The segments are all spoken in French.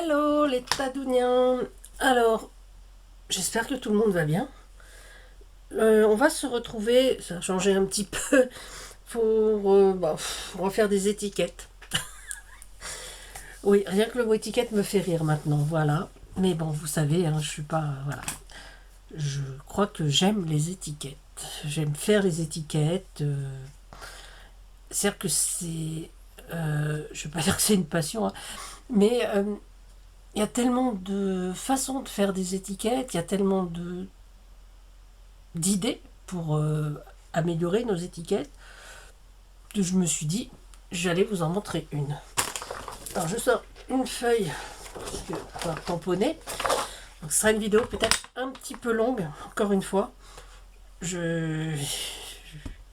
Hello les Tadouniens. Alors, j'espère que tout le monde va bien. On va se retrouver, ça a changé un petit peu, pour... on va faire des étiquettes. Oui, rien que le mot étiquette me fait rire maintenant, voilà. Mais bon, vous savez, hein, je suis pas... Voilà. Je crois que j'aime les étiquettes. J'aime faire les étiquettes. C'est-à-dire que c'est... je vais pas dire que c'est une passion, hein, mais... il y a tellement de façons de faire des étiquettes, il y a tellement d'idées pour améliorer nos étiquettes que je me suis dit, j'allais vous en montrer une. Alors je sors une feuille pour tamponner. Donc, ce sera une vidéo peut-être un petit peu longue, encore une fois.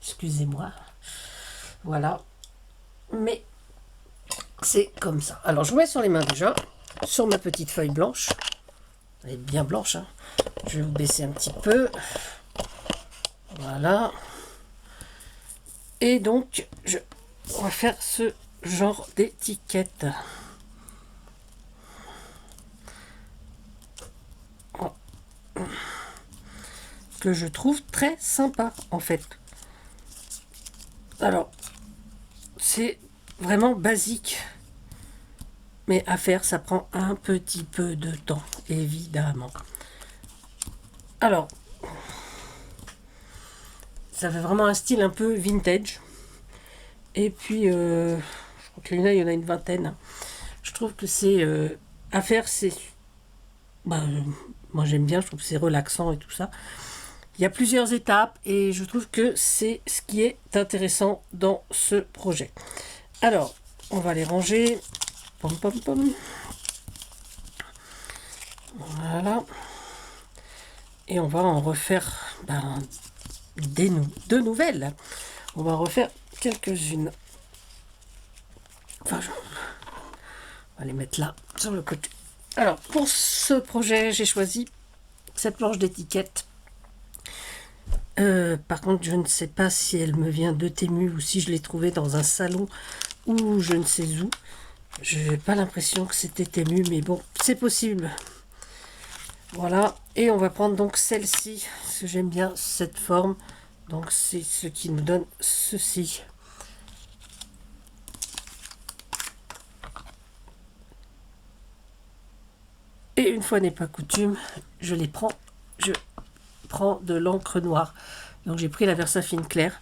Excusez-moi. Voilà. Mais c'est comme ça. Alors je vous mets sur les mains déjà, sur ma petite feuille blanche. Elle est bien blanche, hein. Je vais vous baisser un petit peu. Voilà. Et donc, on va faire ce genre d'étiquette. Que je trouve très sympa, en fait. Alors, c'est vraiment basique. Mais à faire, ça prend un petit peu de temps, évidemment. Alors, ça fait vraiment un style un peu vintage. Et puis, je crois que là, il y en a une vingtaine. Je trouve que c'est à faire, c'est... moi j'aime bien, je trouve que c'est relaxant et tout ça. Il y a plusieurs étapes et je trouve que c'est ce qui est intéressant dans ce projet. Alors, on va les ranger. Pom, pom, pom. Voilà. Et on va en refaire deux nouvelles. On va en refaire quelques-unes. Enfin, on va les mettre là, sur le côté. Alors, pour ce projet, j'ai choisi cette planche d'étiquette. Par contre, je ne sais pas si elle me vient de Temu ou si je l'ai trouvée dans un salon ou je ne sais où. Je n'ai pas l'impression que c'était Temu, mais bon, c'est possible. Voilà, et on va prendre donc celle-ci, parce que j'aime bien cette forme. Donc c'est ce qui nous donne ceci. Et une fois n'est pas coutume, je prends de l'encre noire. Donc j'ai pris la Versafine claire.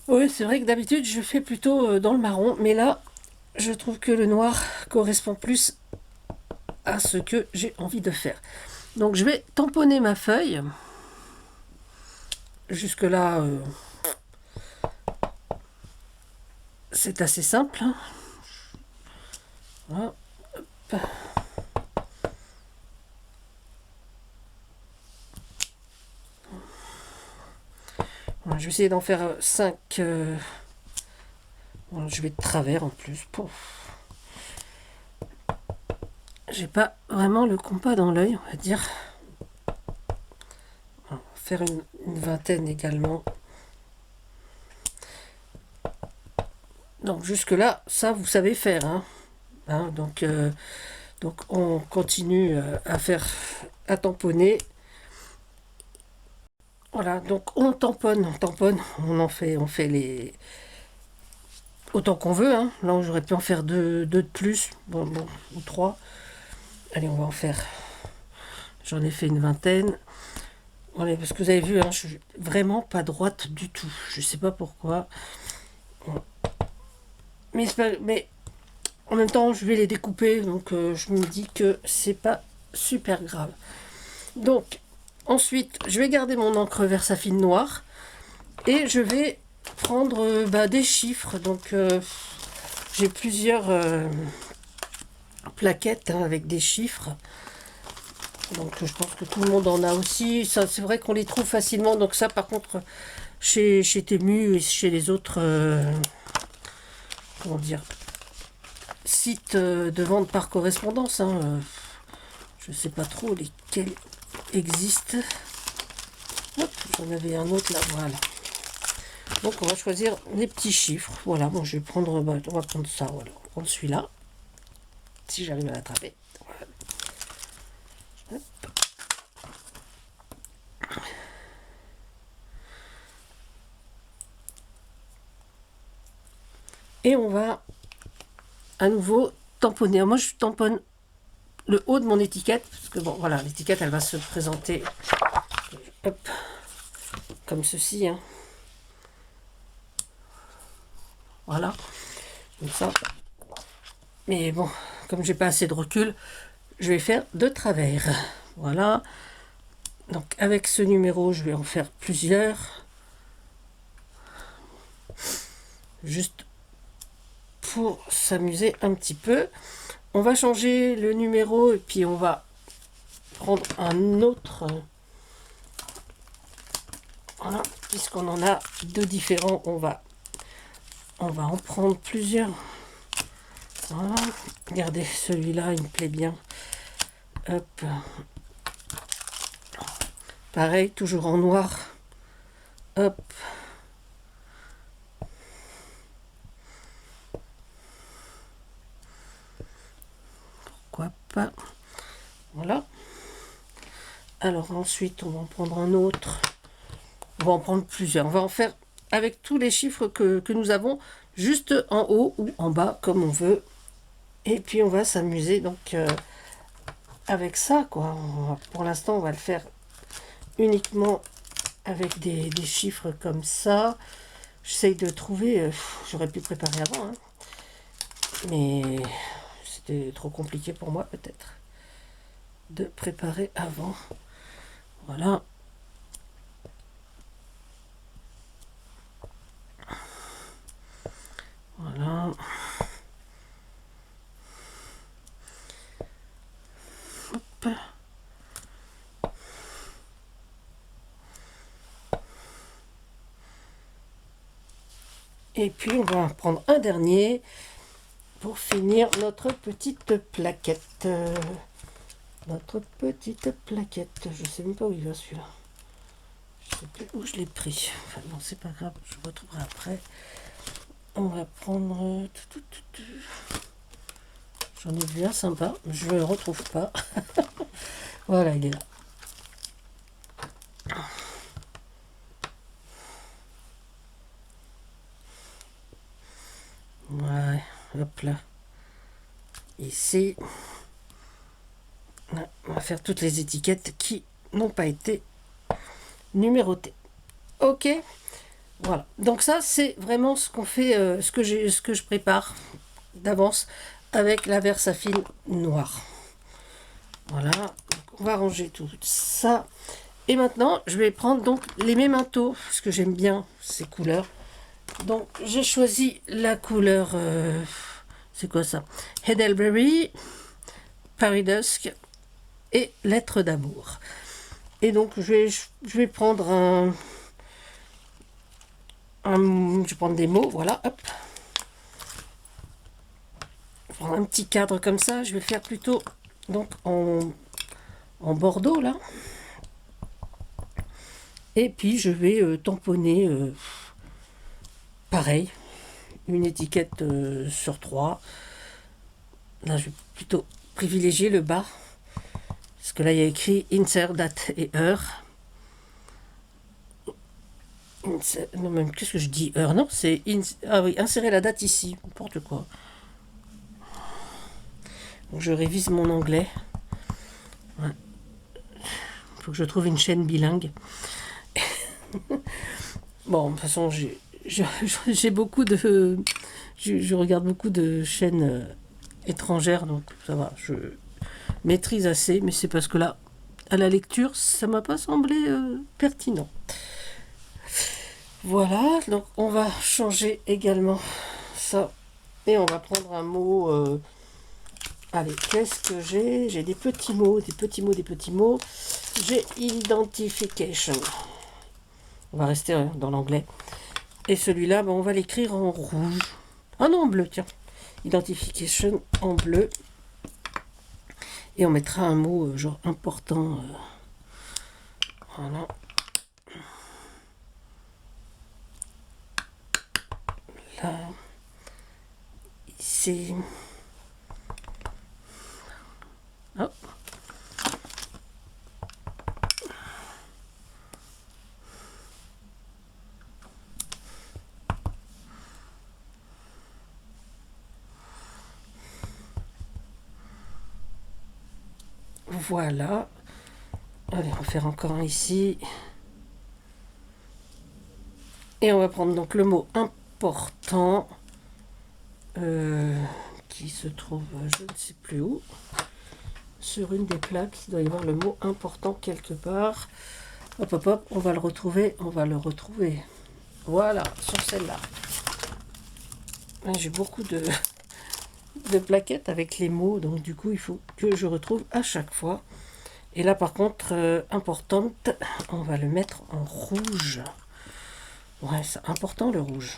Oui, c'est vrai que d'habitude je fais plutôt dans le marron, mais là je trouve que le noir correspond plus à ce que j'ai envie de faire. Donc je vais tamponner ma feuille. Jusque là c'est assez simple, hein. Voilà. Voilà, je vais essayer d'en faire 5. Voilà, je vais de travers en plus. J'ai pas vraiment le compas dans l'œil, on va dire. On va faire une vingtaine également. Donc jusque là, ça vous savez faire, hein. Donc on continue à tamponner. Voilà, donc on tamponne, on fait les autant qu'on veut, hein. Là j'aurais pu en faire deux de plus, bon, ou 3. Allez, on va en faire. J'en ai fait une vingtaine. Voilà, parce que vous avez vu, hein, je suis vraiment pas droite du tout. Je sais pas pourquoi. Mais en même temps, je vais les découper, donc je me dis que c'est pas super grave. Donc, ensuite, je vais garder mon encre Versafine noire et je vais prendre des chiffres. Donc, j'ai plusieurs plaquettes, hein, avec des chiffres. Donc, je pense que tout le monde en a aussi. Ça, c'est vrai qu'on les trouve facilement. Donc, ça, par contre, chez Temu et chez les autres, comment dire, sites de vente par correspondance, hein, je sais pas trop lesquels existent. Hop, j'en avais un autre là, voilà. Donc on va choisir les petits chiffres. Voilà, bon, je vais prendre, on va prendre ça, voilà, on va prendre celui-là. si j'arrive à l'attraper. Voilà. Et on va à nouveau tamponner. Moi, je tamponne le haut de mon étiquette, parce que bon, voilà, l'étiquette, elle va se présenter, hop, comme ceci, hein. Voilà, comme ça. Mais bon, comme j'ai pas assez de recul, je vais faire de travers. Voilà. Donc avec ce numéro, je vais en faire plusieurs. Juste pour s'amuser un petit peu. On va changer le numéro et puis on va prendre un autre. Voilà, puisqu'on en a deux différents, on va en prendre plusieurs. Voilà, regardez, celui-là, il me plaît bien. Hop. Pareil, toujours en noir. Hop. Pourquoi pas. Voilà. Alors ensuite, on va en prendre un autre. On va en prendre plusieurs. On va en faire avec tous les chiffres que nous avons, juste en haut ou en bas, comme on veut. Et puis on va s'amuser donc avec ça, quoi. Pour l'instant, on va le faire uniquement avec des chiffres comme ça. J'essaye de trouver, j'aurais pu préparer avant, hein. Mais c'était trop compliqué pour moi peut-être de préparer avant. Voilà. Voilà. Hop. Et puis on va en prendre un dernier pour finir notre petite plaquette. Notre petite plaquette. Je sais même pas où il va celui-là. Je sais plus où je l'ai pris. Enfin non, c'est pas grave, je retrouverai après. On va prendre... J'en ai vu un sympa, je ne le retrouve pas. Voilà, il est là. Ouais, hop là. Ici. Là, on va faire toutes les étiquettes qui n'ont pas été numérotées. Ok. Voilà. Donc ça, c'est vraiment ce qu'on fait, ce que je prépare d'avance avec la Versafine noire. Voilà. Donc, on va ranger tout ça. Et maintenant, je vais prendre donc les mémentos, parce que j'aime bien ces couleurs. Donc, j'ai choisi la couleur, c'est quoi ça? Heidelberry, Paris Dusk et Lettres d'amour. Et donc, je vais prendre je vais prendre des mots, voilà, hop. Je vais prendre un petit cadre comme ça. Je vais faire plutôt donc en bordeaux là. Et puis je vais tamponner pareil, une étiquette sur 3. Là je vais plutôt privilégier le bas. Parce que là il y a écrit insert date et heure. Non, même qu'est-ce que je dis? Heure, non, c'est ah oui, insérer la date ici, n'importe quoi. Donc je révise mon anglais. Ouais. Faut que je trouve une chaîne bilingue. Bon, de toute façon, j'ai beaucoup de... Je regarde beaucoup de chaînes étrangères, donc ça va, je maîtrise assez, mais c'est parce que là, à la lecture, ça m'a pas semblé pertinent. Voilà, donc on va changer également ça, et on va prendre un mot... allez, qu'est-ce que j'ai? J'ai des petits mots, des petits mots, des petits mots. J'ai identification. On va rester dans l'anglais. Et celui-là, ben, on va l'écrire en rouge. Ah non, en bleu, tiens. Identification en bleu. Et on mettra un mot genre important. Voilà. Là. Ici. Voilà. Allez, on va faire encore un ici. Et on va prendre donc le mot important qui se trouve, je ne sais plus où, sur une des plaques. Il doit y avoir le mot important quelque part. Hop, hop, hop, on va le retrouver, Voilà, sur celle-là. J'ai beaucoup de plaquettes avec les mots, donc du coup, il faut que je retrouve à chaque fois. Et là, par contre, importante, on va le mettre en rouge. Ouais, c'est important le rouge.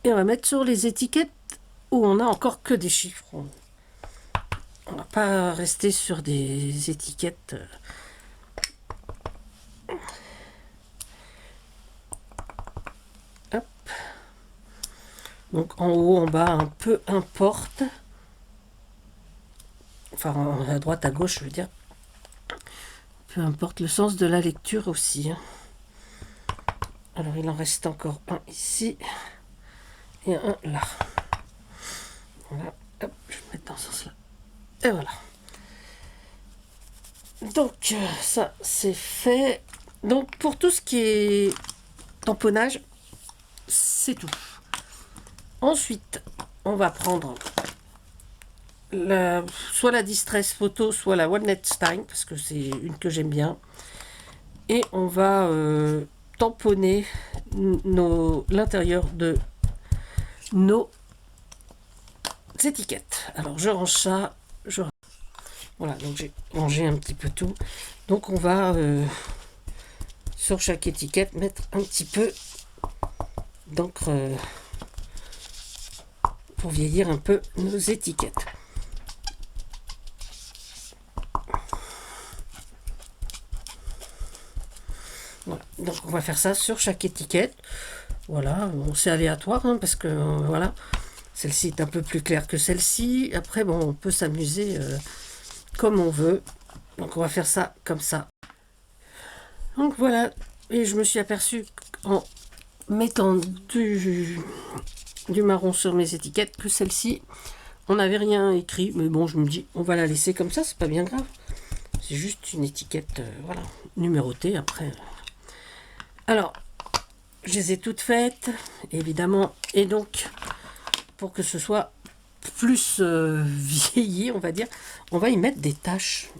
Et on va mettre sur les étiquettes où on a encore que des chiffres. On va pas rester sur des étiquettes. Hop. Donc en haut, en bas, un peu importe. Enfin, à droite, à gauche, je veux dire. Peu importe le sens de la lecture aussi. Alors, il en reste encore un ici et un là. Voilà. Hop, je vais mettre dans ce sens-là. Et voilà. Donc, ça, c'est fait. Donc, pour tout ce qui est tamponnage, c'est tout. Ensuite, on va prendre soit la Distress Photo, soit la One Night Stand, parce que c'est une que j'aime bien. Et on va tamponner l'intérieur de nos étiquettes. Alors, je range ça. Voilà, donc j'ai rangé un petit peu tout. Donc, on va, sur chaque étiquette, mettre un petit peu d'encre pour vieillir un peu nos étiquettes. Voilà. Donc on va faire ça sur chaque étiquette. Voilà, bon, c'est aléatoire hein, parce que voilà, celle-ci est un peu plus claire que celle-ci. Après, bon, on peut s'amuser comme on veut. Donc on va faire ça comme ça. Donc voilà, et je me suis aperçue en mettant du marron sur mes étiquettes que celle-ci, on n'avait rien écrit. Mais bon, je me dis, on va la laisser comme ça, c'est pas bien grave. C'est juste une étiquette, voilà, numérotée après. Alors, je les ai toutes faites, évidemment. Et donc, pour que ce soit plus vieilli, on va dire, on va y mettre des taches.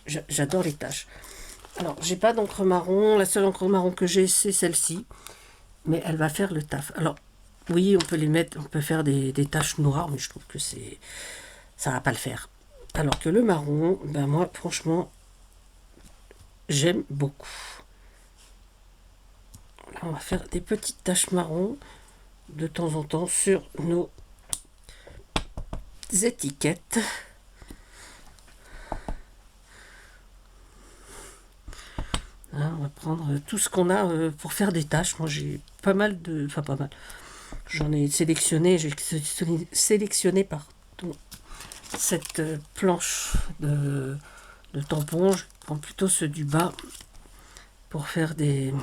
J'adore les taches. Alors, j'ai pas d'encre marron. La seule encre marron que j'ai, c'est celle-ci. Mais elle va faire le taf. Alors, oui, on peut les mettre, on peut faire des taches noires, mais je trouve que ça va pas le faire. Alors que le marron, ben moi, franchement, j'aime beaucoup. Là, on va faire des petites taches marron de temps en temps sur nos étiquettes. Là, on va prendre tout ce qu'on a pour faire des taches. Moi, j'ai pas mal de... Enfin, pas mal. J'en ai sélectionné. J'ai sélectionné pardon, cette planche de tampons. Je prends plutôt ceux du bas pour faire des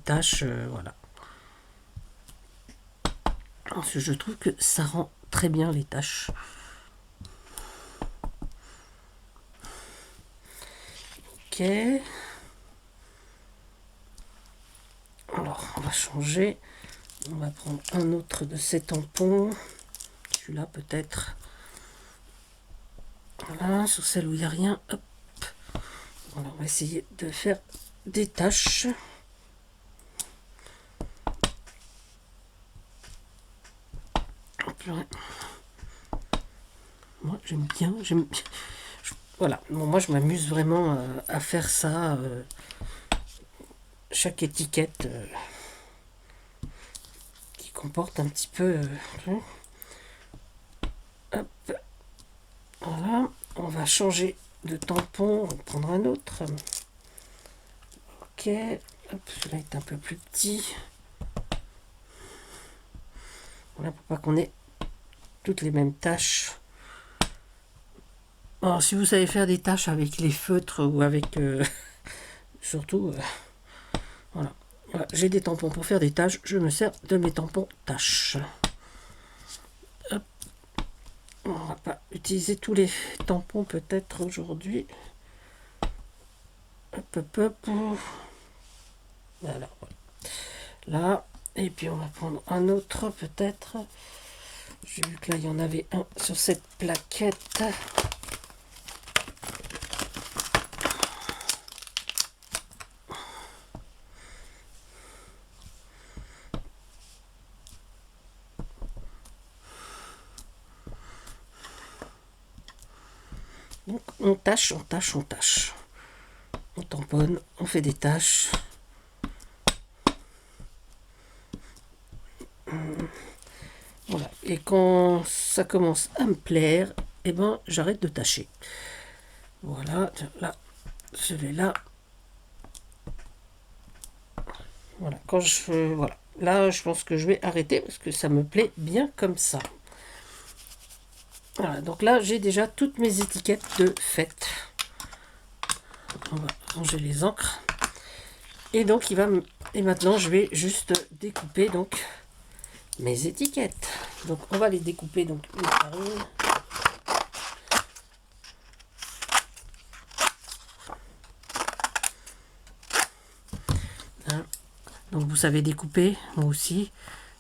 taches. Voilà. Parce que je trouve que ça rend très bien les taches. Ok. Alors, on va changer. On va prendre un autre de ces tampons. Celui-là, peut-être. Voilà, sur celle où il n'y a rien. Hop. Voilà, on va essayer de faire des taches. Moi, j'aime bien. Voilà, bon, moi je m'amuse vraiment à faire ça. Chaque étiquette qui comporte un petit peu. Hop. Voilà, on va changer de tampon, on va prendre un autre. Ok, hop, celui-là est un peu plus petit. Voilà, pour pas qu'on ait toutes les mêmes taches. Alors, si vous savez faire des taches avec les feutres ou avec... surtout... voilà. Voilà. J'ai des tampons pour faire des taches. Je me sers de mes tampons taches. Hop. On va pas utiliser tous les tampons peut-être aujourd'hui. Hop, hop, hop. Voilà. Là. Et puis on va prendre un autre peut-être. J'ai vu que là il y en avait un sur cette plaquette. Donc on tâche, on tâche, on tâche. On tamponne, on fait des tâches. Voilà. Et quand ça commence à me plaire, et ben j'arrête de tâcher. Voilà, là, celui-là. Voilà, quand je voilà. Là, je pense que je vais arrêter parce que ça me plaît bien comme ça. Voilà, donc là, j'ai déjà toutes mes étiquettes de faites. On va ranger les encres. Et donc, et maintenant, je vais juste découper donc mes étiquettes. Donc, on va les découper donc une par une. Hein. Donc, vous savez découper, moi aussi.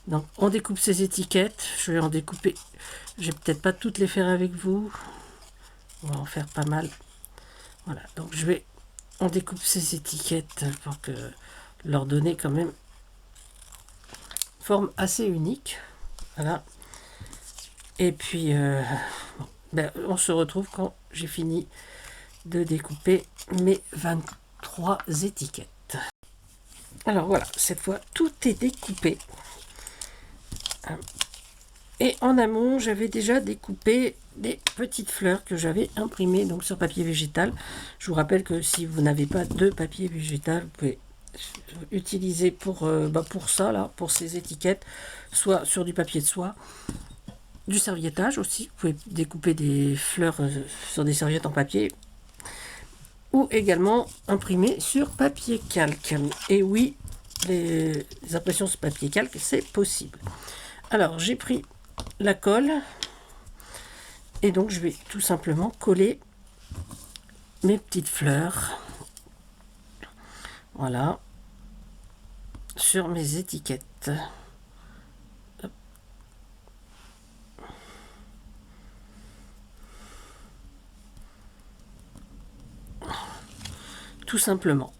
Donc, on découpe ces étiquettes. Je vais en découper. Je vais peut-être pas toutes les faire avec vous. On va en faire pas mal. Voilà, donc on découpe ces étiquettes pour que leur donner quand même une forme assez unique. Voilà. Et puis, on se retrouve quand j'ai fini de découper mes 23 étiquettes. Alors voilà, cette fois, tout est découpé. Et en amont, j'avais déjà découpé des petites fleurs que j'avais imprimées donc sur papier végétal. Je vous rappelle que si vous n'avez pas de papier végétal, vous pouvez utiliser pour ça, là, pour ces étiquettes, soit sur du papier de soie, du serviettage aussi. Vous pouvez découper des fleurs sur des serviettes en papier, ou également imprimer sur papier calque. Et oui, les impressions sur papier calque, c'est possible. Alors, j'ai pris la colle et donc je vais tout simplement coller mes petites fleurs, voilà, sur mes étiquettes. Hop. Tout simplement,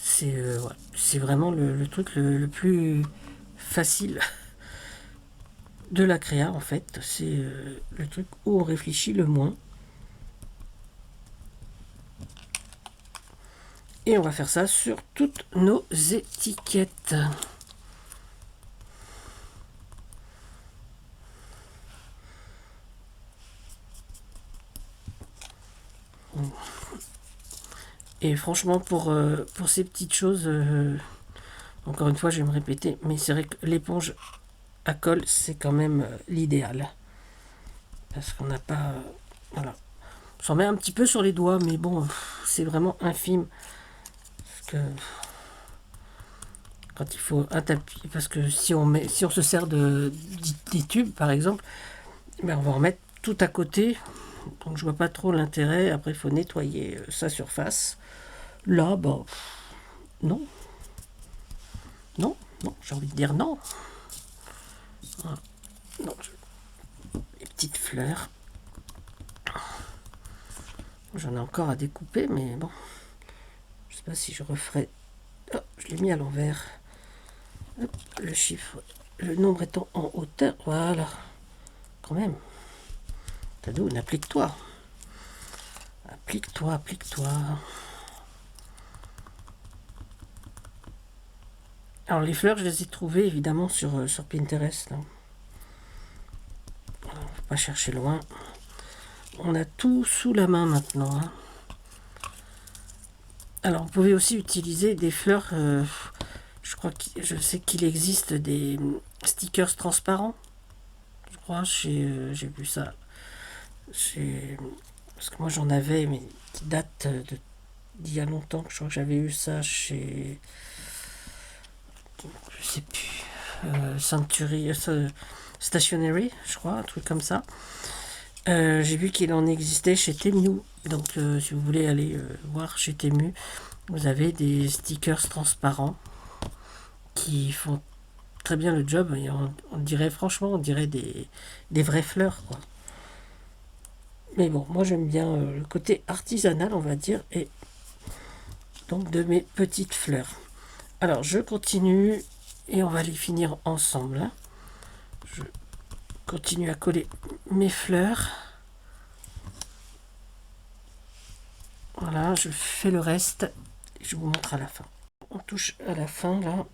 c'est vraiment le truc le plus facile de la créa en fait. C'est le truc où on réfléchit le moins. Et on va faire ça sur toutes nos étiquettes. Et franchement, pour ces petites choses, encore une fois, je vais me répéter, mais c'est vrai que l'éponge à colle, c'est quand même l'idéal. Parce qu'on n'a pas... voilà. On s'en met un petit peu sur les doigts, mais bon, c'est vraiment infime. Parce que quand il faut un tapis, parce que si on se sert des tubes, par exemple, ben on va en mettre tout à côté. Donc je vois pas trop l'intérêt. Après, il faut nettoyer sa surface. Là, bon, non. Non, non, j'ai envie de dire non. Voilà. Non, les petites fleurs. J'en ai encore à découper, mais bon. Je sais pas si je referai. Oh, je l'ai mis à l'envers. Le chiffre, le nombre étant en hauteur. Voilà. Quand même. Tadoun, applique-toi. Applique-toi, applique-toi. Alors les fleurs, je les ai trouvées évidemment sur Pinterest. Hein. Alors, faut pas chercher loin. On a tout sous la main maintenant. Hein. Alors vous pouvez aussi utiliser des fleurs. Je sais qu'il existe des stickers transparents. Je crois, j'ai vu ça. Parce que moi j'en avais, mais qui date d'il y a longtemps. Je crois que j'avais eu ça chez... je sais plus, Century Stationery, je crois, un truc comme ça. J'ai vu qu'il en existait chez Temu. Donc, si vous voulez aller voir chez Temu, vous avez des stickers transparents qui font très bien le job. Et on dirait, franchement, on dirait des vraies fleurs, quoi. Mais bon, moi j'aime bien le côté artisanal, on va dire, et donc de mes petites fleurs. Alors, je continue et on va les finir ensemble, hein. Je continue à coller mes fleurs. Voilà, je fais le reste et je vous montre à la fin. On touche à la fin là.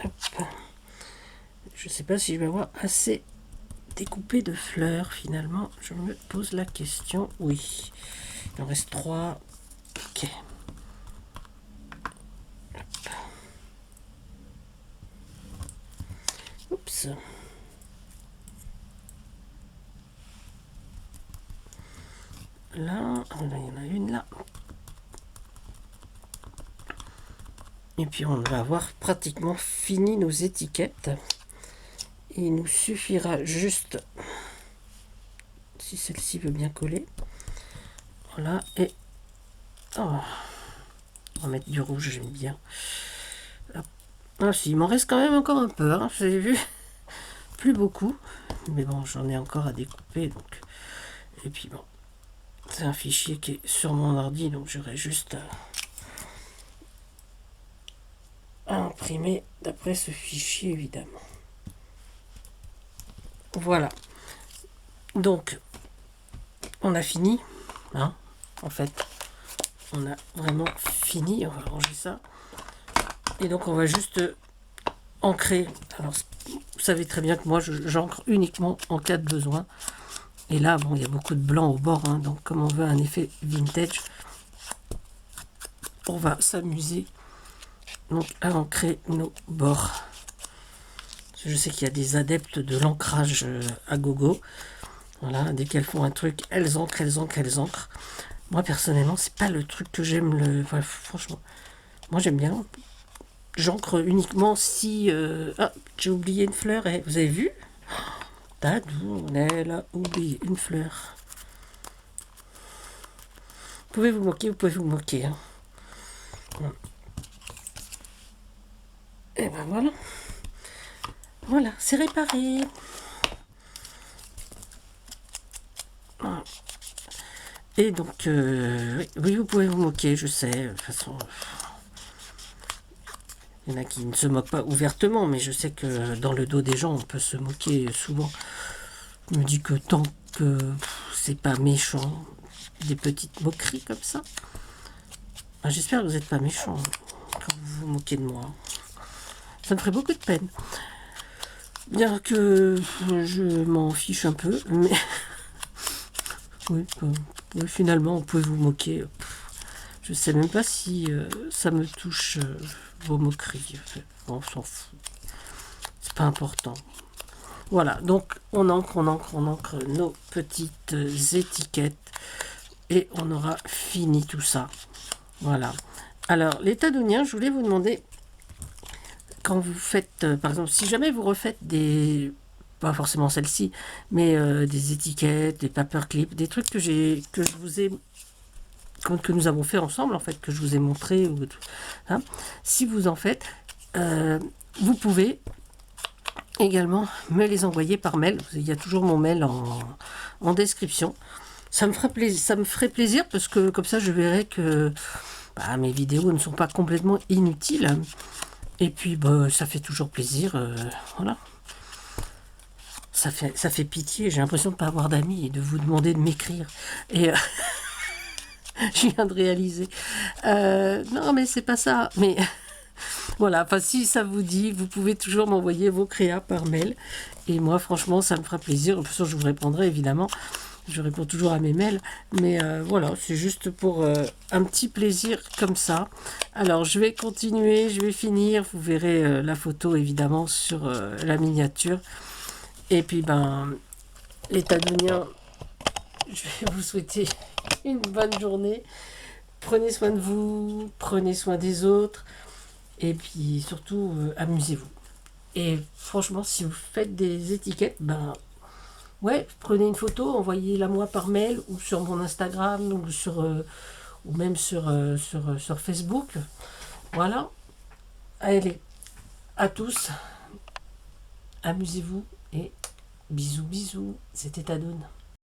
Hop. Je sais pas si je vais avoir assez découpé de fleurs finalement. Je me pose la question. Oui, il en reste 3. Ok. Hop. Oups. Là, il y en a une là. Et puis on va avoir pratiquement fini nos étiquettes. Il nous suffira juste, si celle-ci veut bien coller. Voilà, et oh, on va mettre du rouge, j'aime bien. Ah si, il m'en reste quand même encore un peu, hein, j'ai vu. Plus beaucoup, mais bon, j'en ai encore à découper. Donc. Et puis bon, c'est un fichier qui est sur mon ordi, donc j'aurai juste à imprimer d'après ce fichier, évidemment. Voilà. Donc, on a fini. Hein, en fait, on a vraiment fini. On va ranger ça. Et donc, on va juste ancrer. Alors, vous savez très bien que moi, j'ancre uniquement en cas de besoin. Et là, bon, il y a beaucoup de blanc au bord. Hein, donc, comme on veut un effet vintage, on va s'amuser donc à ancrer nos bords. Je sais qu'il y a des adeptes de l'ancrage à gogo. Voilà, dès qu'elles font un truc, elles ancrent, elles ancrent, elles ancrent. Moi, personnellement, c'est pas le truc que j'aime. Enfin, franchement, moi, j'aime bien. J'ancre uniquement si... Ah, j'ai oublié une fleur. Et vous avez vu? Tadou, elle a oublié une fleur. Vous pouvez vous moquer, vous pouvez vous moquer. Hein. Et ben voilà. Voilà, c'est réparé. Voilà. Et donc, oui, vous pouvez vous moquer, je sais. De toute façon, il y en a qui ne se moquent pas ouvertement, mais je sais que dans le dos des gens, on peut se moquer souvent. Je me dis que tant que c'est pas méchant, des petites moqueries comme ça. Ah, j'espère que vous n'êtes pas méchant quand vous vous moquez de moi. Ça me ferait beaucoup de peine. Bien que je m'en fiche un peu, mais oui, finalement, on peut vous moquer. Je sais même pas si ça me touche vos moqueries. Bon, on s'en fout. C'est pas important. Voilà, donc on encre nos petites étiquettes et on aura fini tout ça. Voilà. Alors, les Tadouniens, je voulais vous demander, quand vous faites, par exemple, si jamais vous refaites des, pas forcément celle-ci, mais des étiquettes, des paperclips, des trucs que je vous ai, que nous avons fait ensemble, en fait, que je vous ai montré, hein, si vous en faites, vous pouvez également me les envoyer par mail. Il y a toujours mon mail en description. Ça me ferait plaisir parce que comme ça, je verrai que mes vidéos ne sont pas complètement inutiles. Et puis, ça fait toujours plaisir. Voilà. Ça fait pitié. J'ai l'impression de ne pas avoir d'amis et de vous demander de m'écrire. Et je viens de réaliser. Non, mais c'est pas ça. Mais voilà. Enfin, si ça vous dit, vous pouvez toujours m'envoyer vos créas par mail. Et moi, franchement, ça me fera plaisir. De toute façon, je vous répondrai évidemment. Je réponds toujours à mes mails. Mais voilà, c'est juste pour un petit plaisir comme ça. Alors, je vais continuer, je vais finir. Vous verrez la photo, évidemment, sur la miniature. Et puis, les Tadouniens, je vais vous souhaiter une bonne journée. Prenez soin de vous, prenez soin des autres. Et puis, surtout, amusez-vous. Et franchement, si vous faites des étiquettes, Ouais, prenez une photo, envoyez-la moi par mail ou sur mon Instagram ou même sur Facebook. Voilà. Allez, à tous, amusez-vous et bisous bisous. C'était Adoune.